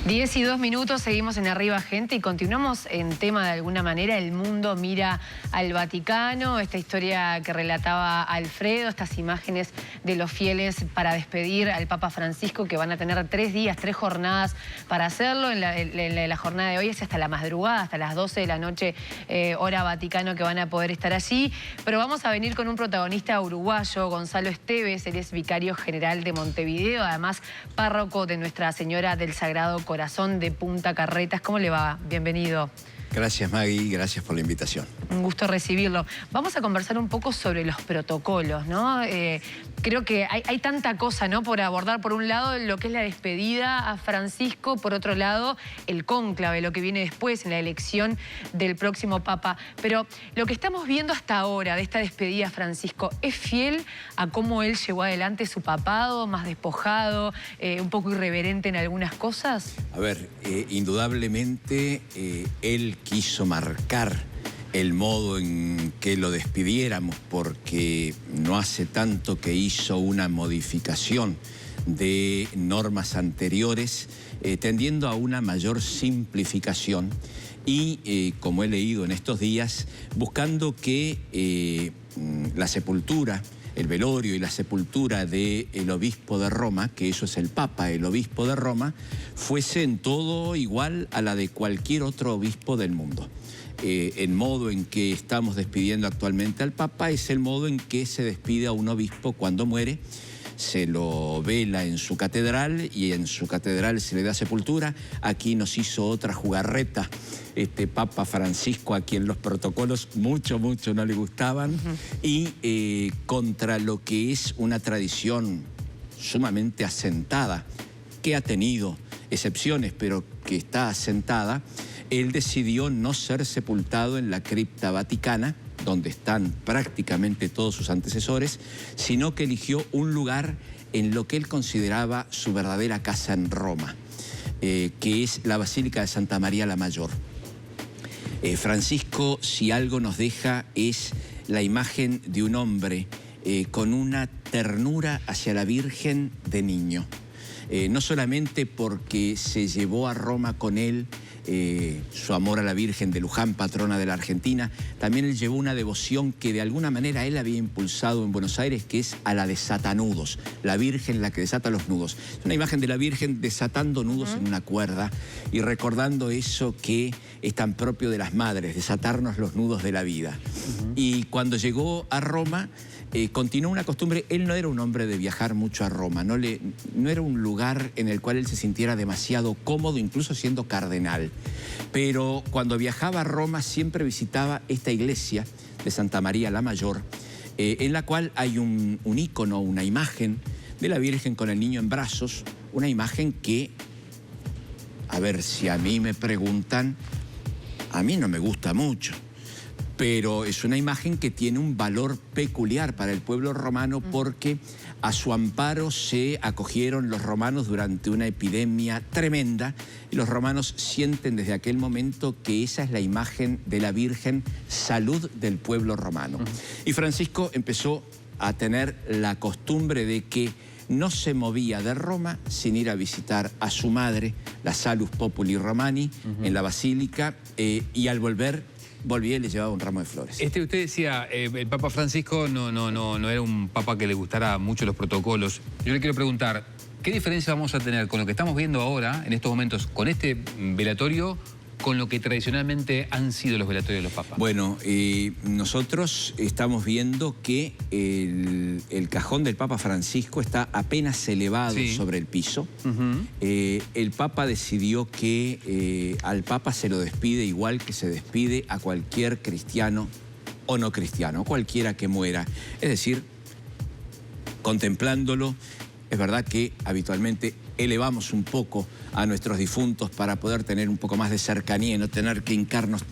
10:02, seguimos en Arriba Gente y continuamos en tema de alguna manera. El mundo mira al Vaticano, esta historia que relataba Alfredo, estas imágenes de los fieles para despedir al Papa Francisco, que van a tener 3 días, 3 jornadas para hacerlo. En la jornada de hoy es hasta la madrugada, hasta las 12 de la noche, hora Vaticano, que van a poder estar allí. Pero vamos a venir con un protagonista uruguayo, Gonzalo Esteves. Él es vicario general de Montevideo, además párroco de Nuestra Señora del Sagrado Corazón de Punta Carretas. ¿Cómo le va? Bienvenido. Gracias, Maggie, gracias por la invitación. Un gusto recibirlo. Vamos a conversar un poco sobre los protocolos, ¿no? Creo que hay tanta cosa, ¿no?, por abordar. Por un lado, lo que es la despedida a Francisco, por otro lado, el cónclave, lo que viene después en la elección del próximo Papa. Pero lo que estamos viendo hasta ahora de esta despedida a Francisco, ¿es fiel a cómo él llevó adelante su papado, más despojado, un poco irreverente en algunas cosas? A ver, indudablemente él quiso marcar el modo en que lo despidiéramos, porque no hace tanto que hizo una modificación de normas anteriores, tendiendo a una mayor simplificación y, como he leído en estos días, buscando que la sepultura, el velorio y la sepultura del obispo de Roma, que eso es el Papa, el obispo de Roma, fuese en todo igual a la de cualquier otro obispo del mundo. El modo en que estamos despidiendo actualmente al Papa es el modo en que se despide a un obispo cuando muere. Se lo vela en su catedral y en su catedral se le da sepultura. Aquí nos hizo otra jugarreta este Papa Francisco, a quien los protocolos mucho no le gustaban. Y contra lo que es una tradición sumamente asentada, que ha tenido excepciones, pero que está asentada, él decidió no ser sepultado en la cripta vaticana, donde están prácticamente todos sus antecesores, sino que eligió un lugar en lo que él consideraba su verdadera casa en Roma, que es la Basílica de Santa María la Mayor. Francisco, si algo nos deja, es la imagen de un hombre con una ternura hacia la Virgen de niño. No solamente porque se llevó a Roma con él su amor a la Virgen de Luján, patrona de la Argentina, también él llevó una devoción que de alguna manera él había impulsado en Buenos Aires, que es a la desatanudos, la Virgen la que desata los nudos. Es una imagen de la Virgen desatando nudos en una cuerda y recordando eso que es tan propio de las madres, desatarnos los nudos de la vida. Y cuando llegó a Roma, continuó una costumbre. Él no era un hombre de viajar mucho a Roma, no era un lugar en el cual él se sintiera demasiado cómodo, incluso siendo cardenal. Pero cuando viajaba a Roma siempre visitaba esta iglesia de Santa María la Mayor, en la cual hay un ícono, una imagen de la Virgen con el niño en brazos, una imagen que, a ver, si a mí me preguntan, a mí no me gusta mucho. Pero es una imagen que tiene un valor peculiar para el pueblo romano, porque a su amparo se acogieron los romanos durante una epidemia tremenda, y los romanos sienten desde aquel momento que esa es la imagen de la Virgen, salud del pueblo romano. Y Francisco empezó a tener la costumbre de que no se movía de Roma sin ir a visitar a su madre, la Salus Populi Romani, en la basílica, y al volvía y le llevaba un ramo de flores. Usted decía, el Papa Francisco no era un papa que le gustara mucho los protocolos. Yo le quiero preguntar, ¿qué diferencia vamos a tener con lo que estamos viendo ahora, en estos momentos, con este velatorio, con lo que tradicionalmente han sido los velatorios de los papas? Bueno, nosotros estamos viendo que el cajón del Papa Francisco está apenas elevado sobre el piso. El Papa decidió que al Papa se lo despide igual que se despide a cualquier cristiano o no cristiano, cualquiera que muera. Es decir, contemplándolo, es verdad que habitualmente elevamos un poco a nuestros difuntos para poder tener un poco más de cercanía y no tener que hincarnos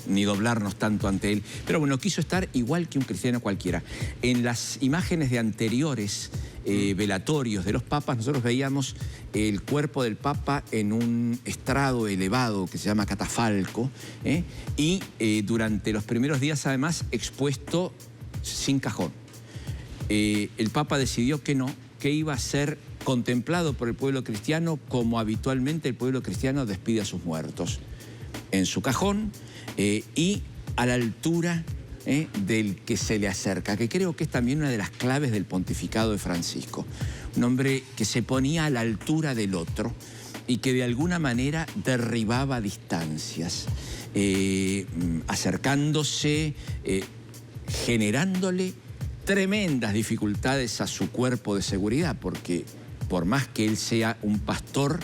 ni doblarnos tanto ante él. Pero bueno, quiso estar igual que un cristiano cualquiera. En las imágenes de anteriores velatorios de los papas, nosotros veíamos el cuerpo del papa en un estrado elevado que se llama catafalco, y durante los primeros días además expuesto sin cajón. El papa decidió que no, que iba a ser contemplado por el pueblo cristiano como habitualmente el pueblo cristiano despide a sus muertos, en su cajón y a la altura del que se le acerca, que creo que es también una de las claves del pontificado de Francisco. Un hombre que se ponía a la altura del otro y que de alguna manera derribaba distancias, acercándose, generándole tremendas dificultades a su cuerpo de seguridad, porque por más que él sea un pastor,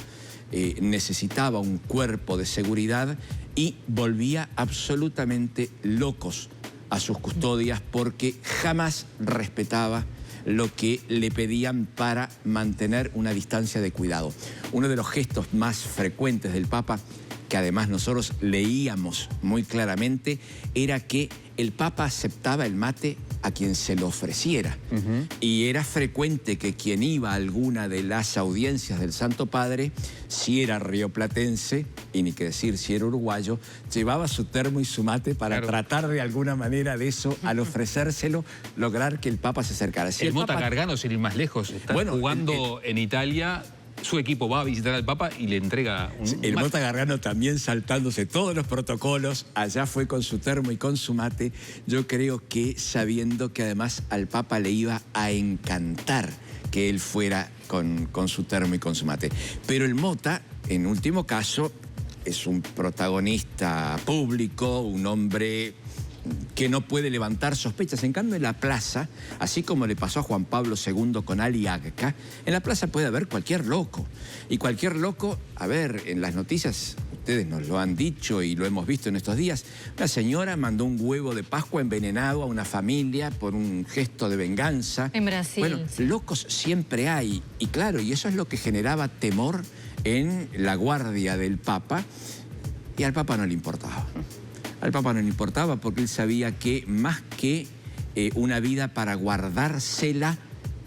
necesitaba un cuerpo de seguridad y volvía absolutamente locos a sus custodias porque jamás respetaba lo que le pedían para mantener una distancia de cuidado. Uno de los gestos más frecuentes del Papa, que además nosotros leíamos muy claramente, era que el Papa aceptaba el mate a quien se lo ofreciera. Y era frecuente que quien iba a alguna de las audiencias del Santo Padre, si era rioplatense, y ni que decir si era uruguayo, llevaba su termo y su mate para tratar de alguna manera de eso, al ofrecérselo, lograr que el Papa se acercara. Si el Mota Gargano, sin ir más lejos, está jugando en Italia. Su equipo va a visitar al Papa y le entrega el Mota Gargano también saltándose todos los protocolos, allá fue con su termo y con su mate, yo creo que sabiendo que además al Papa le iba a encantar que él fuera con su termo y con su mate. Pero el Mota, en último caso, es un protagonista público, un hombre que no puede levantar sospechas. En cambio, en la plaza, así como le pasó a Juan Pablo II con Ali Agca, en la plaza puede haber cualquier loco. Y cualquier loco, a ver, en las noticias, ustedes nos lo han dicho y lo hemos visto en estos días, una señora mandó un huevo de Pascua envenenado a una familia por un gesto de venganza. En Brasil. Bueno, locos siempre hay. Y claro, y eso es lo que generaba temor en la guardia del Papa, y al Papa no le importaba. Al Papa no le importaba porque él sabía que más que una vida para guardársela,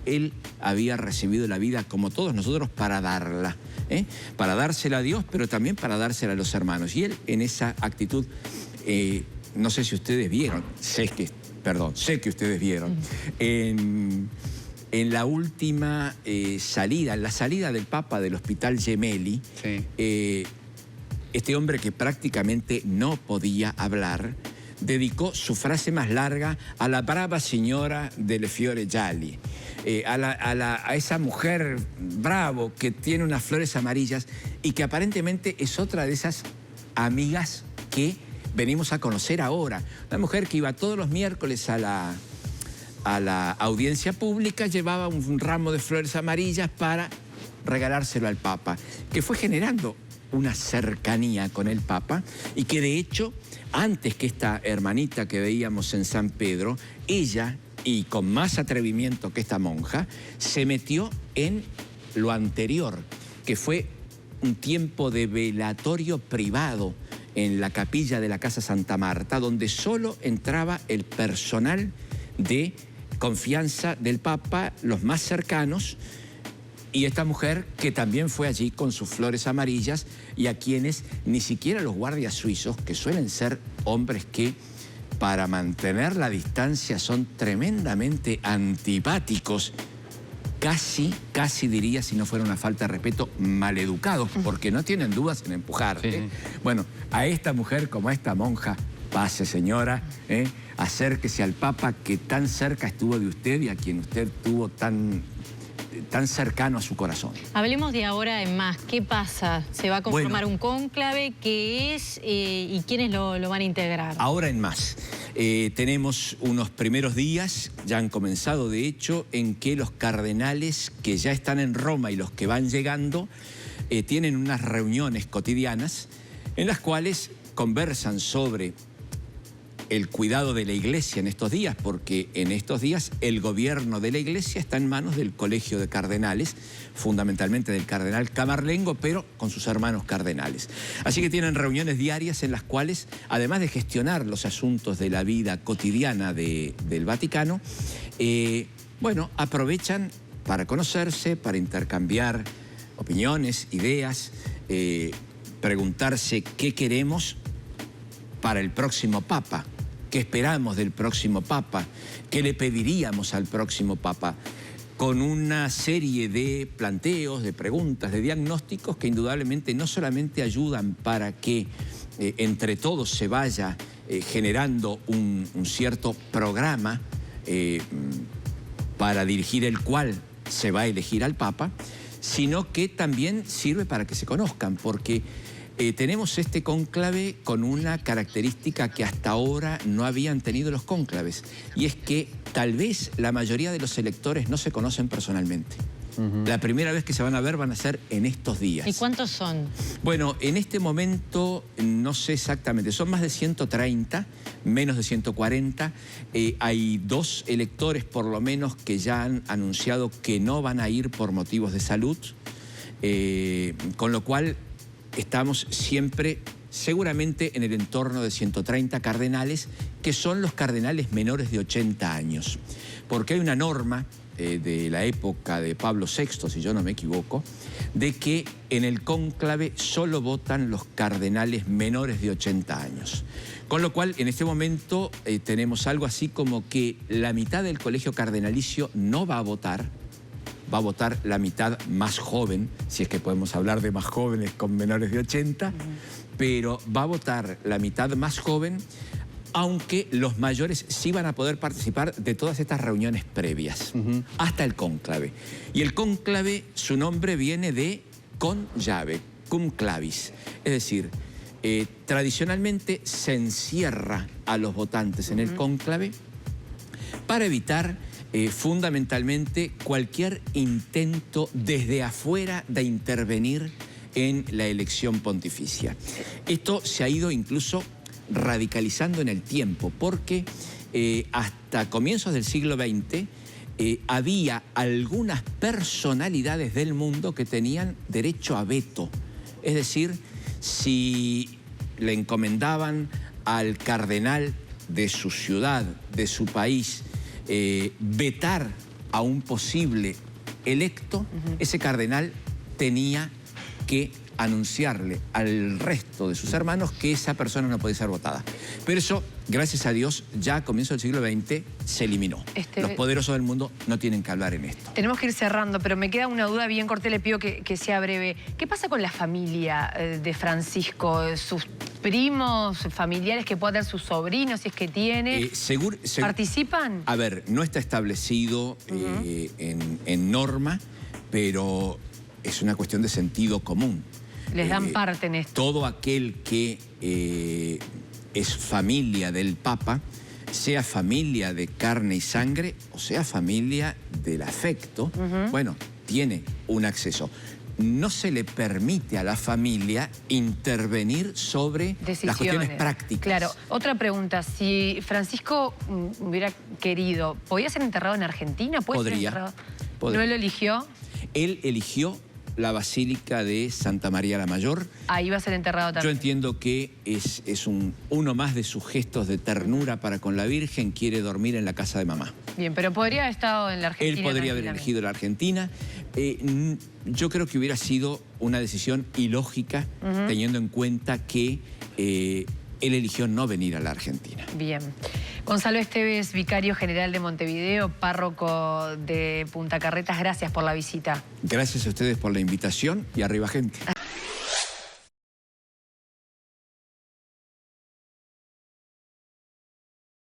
él había recibido la vida como todos nosotros para darla. Para dársela a Dios, pero también para dársela a los hermanos. Y él en esa actitud, no sé si ustedes vieron, sé que ustedes vieron, en la última salida, en la salida del Papa del Hospital Gemelli, sí. Este hombre que prácticamente no podía hablar, dedicó su frase más larga a la brava señora delle fiore gialli, a esa mujer bravo que tiene unas flores amarillas y que aparentemente es otra de esas amigas que venimos a conocer ahora. Una mujer que iba todos los miércoles a la audiencia pública, llevaba un ramo de flores amarillas para regalárselo al Papa, que fue generando una cercanía con el Papa y que de hecho, antes que esta hermanita que veíamos en San Pedro, ella, y con más atrevimiento que esta monja, se metió en lo anterior, que fue un tiempo de velatorio privado en la capilla de la Casa Santa Marta, donde solo entraba el personal de confianza del Papa, los más cercanos, y esta mujer que también fue allí con sus flores amarillas y a quienes ni siquiera los guardias suizos, que suelen ser hombres que para mantener la distancia son tremendamente antipáticos, casi diría, si no fuera una falta de respeto, maleducados, porque no tienen dudas en empujarte. Sí. Bueno, a esta mujer como a esta monja, pase señora, acérquese al Papa que tan cerca estuvo de usted y a quien usted tuvo tan cercano a su corazón. Hablemos de ahora en más. ¿Qué pasa? ¿Se va a conformar un cónclave? ¿Qué es? ¿Y quiénes lo van a integrar? Ahora en más. Tenemos unos primeros días, ya han comenzado de hecho, en que los cardenales que ya están en Roma y los que van llegando tienen unas reuniones cotidianas en las cuales conversan sobre el cuidado de la Iglesia en estos días, porque en estos días el gobierno de la Iglesia está en manos del Colegio de Cardenales, fundamentalmente del cardenal Camarlengo, pero con sus hermanos cardenales. Así que tienen reuniones diarias en las cuales, además de gestionar los asuntos de la vida cotidiana del Vaticano, bueno, aprovechan para conocerse, para intercambiar opiniones, ideas, preguntarse qué queremos para el próximo Papa. ¿Qué esperamos del próximo Papa? ¿Qué le pediríamos al próximo Papa? con una serie de planteos, de preguntas, de diagnósticos que indudablemente no solamente ayudan para que entre todos se vaya generando un cierto programa para dirigir el cual se va a elegir al Papa, sino que también sirve para que se conozcan, porque tenemos este cónclave con una característica que hasta ahora no habían tenido los cónclaves, y es que tal vez la mayoría de los electores no se conocen personalmente. La primera vez que se van a ver van a ser en estos días. ¿Y cuántos son? Bueno, en este momento no sé exactamente, son más de 130, menos de 140. Hay 2 electores por lo menos que ya han anunciado que no van a ir por motivos de salud, con lo cual estamos siempre seguramente en el entorno de 130 cardenales, que son los cardenales menores de 80 años. Porque hay una norma de la época de Pablo VI, si yo no me equivoco, de que en el cónclave solo votan los cardenales menores de 80 años. Con lo cual, en este momento tenemos algo así como que la mitad del colegio cardenalicio no va a votar la mitad más joven, si es que podemos hablar de más jóvenes con menores de 80, pero va a votar la mitad más joven, aunque los mayores sí van a poder participar de todas estas reuniones previas, hasta el cónclave. Y el cónclave, su nombre viene de con llave, cum clavis. Es decir, tradicionalmente se encierra a los votantes en el cónclave para evitar fundamentalmente cualquier intento desde afuera de intervenir en la elección pontificia. Esto se ha ido incluso radicalizando en el tiempo, porque hasta comienzos del siglo XX había algunas personalidades del mundo que tenían derecho a veto. Es decir, si le encomendaban al cardenal de su ciudad, de su país, vetar a un posible electo, ese cardenal tenía que anunciarle al resto de sus hermanos que esa persona no podía ser votada. Pero eso, gracias a Dios, ya a comienzos del siglo XX se eliminó. Los poderosos del mundo no tienen que hablar en esto. Tenemos que ir cerrando, pero me queda una duda bien corta, le pido que sea breve. ¿Qué pasa con la familia de Francisco? ¿Sus primos, familiares que pueda tener sus sobrinos, si es que tiene? ¿Participan? A ver, no está establecido en norma, pero es una cuestión de sentido común. Les dan parte en esto. Todo aquel que es familia del Papa, sea familia de carne y sangre o sea familia del afecto, bueno, tiene un acceso. No se le permite a la familia intervenir sobre las cuestiones prácticas. Claro. Otra pregunta, si Francisco hubiera querido, ¿podía ser enterrado en Argentina? Podría. ¿No lo eligió? Él eligió la Basílica de Santa María la Mayor. Ahí va a ser enterrado también. Yo entiendo que es uno más de sus gestos de ternura para con la Virgen, quiere dormir en la casa de mamá. Bien, pero podría haber estado en la Argentina. Él podría haber elegido la Argentina. Yo creo que hubiera sido una decisión ilógica, teniendo en cuenta que él eligió no venir a la Argentina. Bien. Gonzalo Esteves, vicario general de Montevideo, párroco de Punta Carretas, gracias por la visita. Gracias a ustedes por la invitación y arriba gente.